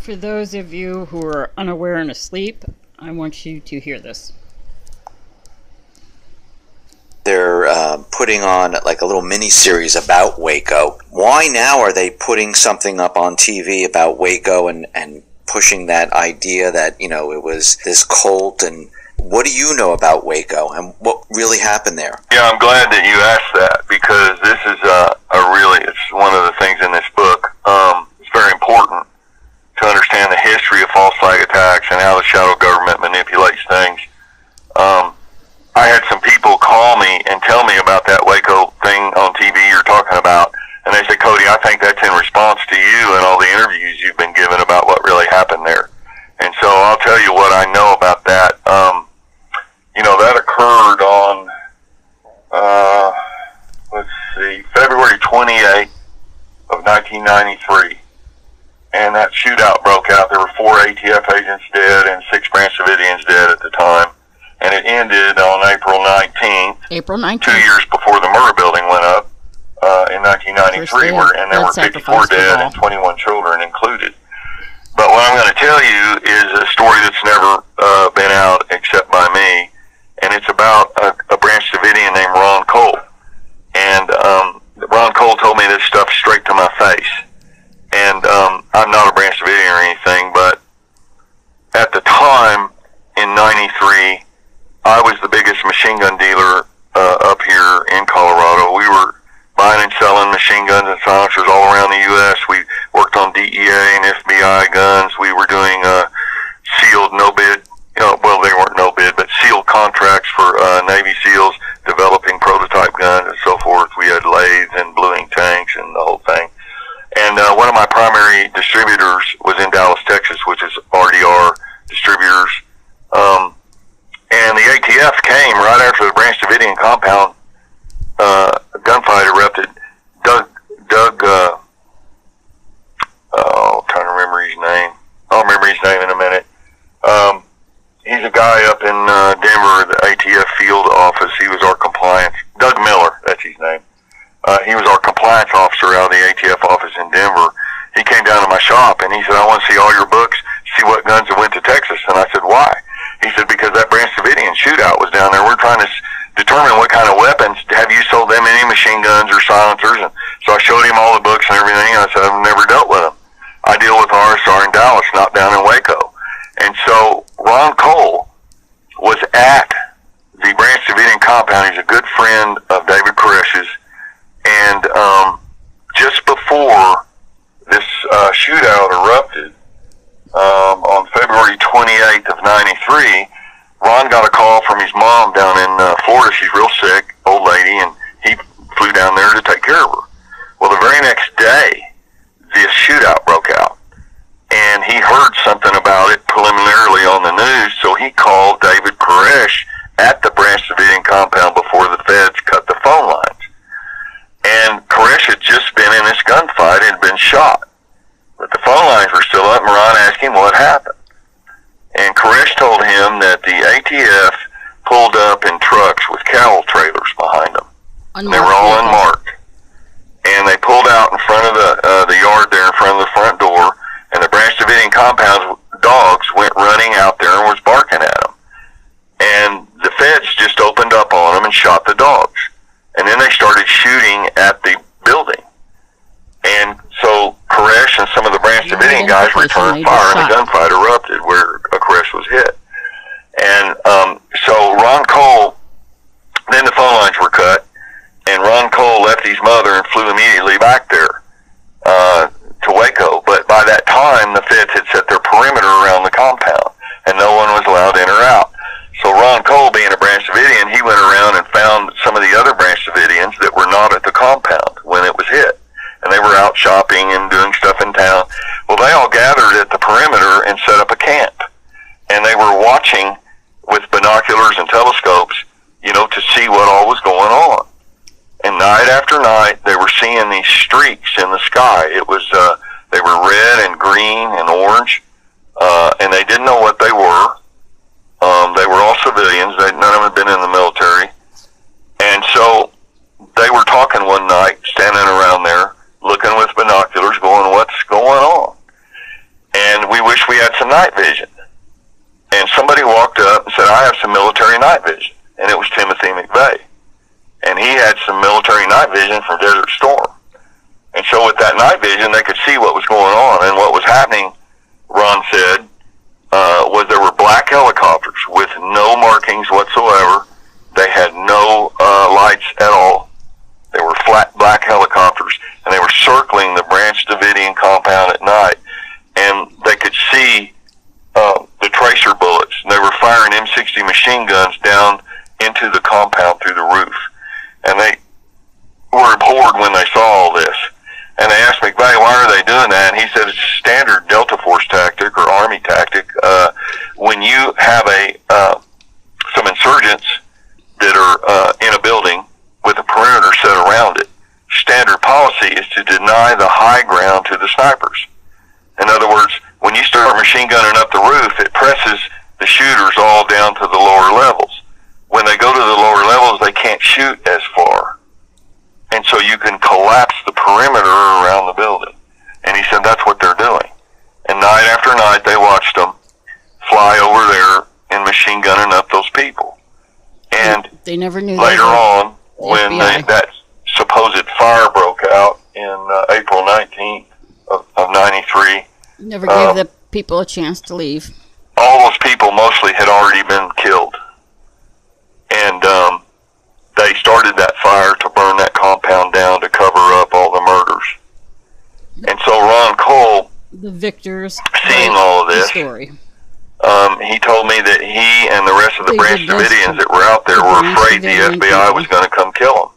For those of you who are unaware and asleep, I want you to hear this. They're putting on like a little mini-series about Waco. Why now are they putting something up on TV about Waco and pushing that idea that, you know, it was this cult? And what do you know about Waco and what really happened there? Yeah, I'm glad that you asked that, because this is it's one of the things in this book. It's very important to understand the history of false flag attacks and how the shadow government manipulates things. I had some people call me and tell me about that Waco thing on TV you're talking about, and they said, Cody, I think that's in response to you and all the interviews you've been given about what really happened there. And so I'll tell you what I know about that. That occurred on, February 28th of 1993. And that shootout broke out. There were 4 ATF agents dead and 6 Branch Davidians dead at the time. And it ended on April 19th. April 19th. 2 years before the Murrah building went up in 1993. And there were 54 dead and 21 children included. But what I'm going to tell you is a story that's never been out except by me. And it's about a Branch Davidian named Ron Cole. And Ron Cole told me this stuff straight to my face. And I'm not a Branch Davidian or anything, but at the time in 93, I was the biggest machine gun dealer up here in Colorado. We were buying and selling machine guns and silencers all around the U.S. We worked on DEA and FBI guns. We were doing sealed no bid, well, they weren't no bid, but sealed contracts for Navy SEALs, developing prototype guns and so forth. We had lathes and bluing tanks and the whole thing. And one of my primary distributors was in Dallas, Texas, which is RDR Distributors. And the ATF came right after the Branch Davidian compound gunfight erupted. Trying to remember his name. I'll remember his name in a minute. He's a guy up in Denver, the ATF field office. He was our compliance. Doug Miller, that's his name. He was our compliance officer out of the ATF office in Denver. He came down to my shop and he said, I want to see all your books, see what guns that went to Texas. And I said, why? He said, because that Branch Davidian shootout was down there. We're trying to determine what kind of weapons. Have you sold them any machine guns or silencers? And so I showed him all the books and everything. And I said, I've never dealt with them. I deal with RSR in Dallas, not down in Waco. And so Ron Cole was at the Branch Davidian compound. He's a good friend of David Koresh's. And just before this shootout erupted, on February 28th of 93, Ron got a call from his mom down in Florida. She's real sick, old lady, and he flew down there to take care of her. Well, the very next day, this shootout broke out. And he heard something about it preliminarily on the news, so he called David Koresh at the Branch Davidian compound before the feds cut the phone lines. And Koresh had just been in this gunfight and had been shot. But the phone lines were still up, and Ron asked him what happened. And Koresh told him that the ATF pulled up in trucks with cattle trailers behind them. And they were all unmarked. And they pulled out in front of the yard there, in front of the front door, and the Branch Davidian compound's dogs went running out there and was barking at them. And the feds just opened up on them and shot the dogs. And then they started shooting at the building. And so Koresh and some of the Branch Davidian guys returned fire, and the gunfight erupted where Koresh was hit. And so Ron Cole, then the phone lines were cut, and Ron Cole left his mother and flew immediately back there to Waco. But by that time, the feds had set their perimeter around the compound, and no one was allowed in or out. So Ron Cole, being a Branch Davidian, he went around and found some of the other Branch Davidians that were not at the compound when it was hit. And they were out shopping and doing stuff in town. Well, they all gathered at the perimeter and set up a camp. And they were watching with binoculars and telescopes, to see what all was going on. And night after night, they were seeing these streaks in the sky. It was, they were red and green and orange, and they didn't know what they were. They were all civilians. None of them had been in the military. And so they were talking one night, standing around there, looking with binoculars, going, what's going on? And we night vision. And somebody walked up and said, I have some military night vision. And it was Timothy McVeigh. And he had some military night vision from Desert Storm. And so with that night vision, they could see what was going on. And what was happening, Ron said, was there were black helicopters with no markings whatsoever. They had no lights at all. They were flat black helicopters, and they were circling the Branch Davidian compound at night. And they could see the tracer bullets. And they were firing M60 machine guns down into the compound through the roof. And they were abhorred when they saw all this. And they asked McVeigh, why are they doing that? And he said it's a standard Delta Force tactic or Army tactic. When you have some insurgents that are in a building with a perimeter set around it, standard policy is to deny the high ground to the snipers. In other words, when you start machine gunning up the roof, it presses the shooters all down to the lower levels. When they go to the lower levels, they can't shoot as far. And so you can collapse the perimeter around the building. And he said that's what they're doing. And night after night, they watched them fly over there and machine gunning up those people. And they never knew later on, when that supposed fire broke out in April 19th of 93, never gave the people a chance to leave. All those people mostly had already been killed. And they started that fire to burn that compound down to cover up all the murders. And so Ron Cole, the victors, seeing all of this, story. He told me that he and the rest of the Branch Davidians that were out there were afraid the FBI was going to come kill them.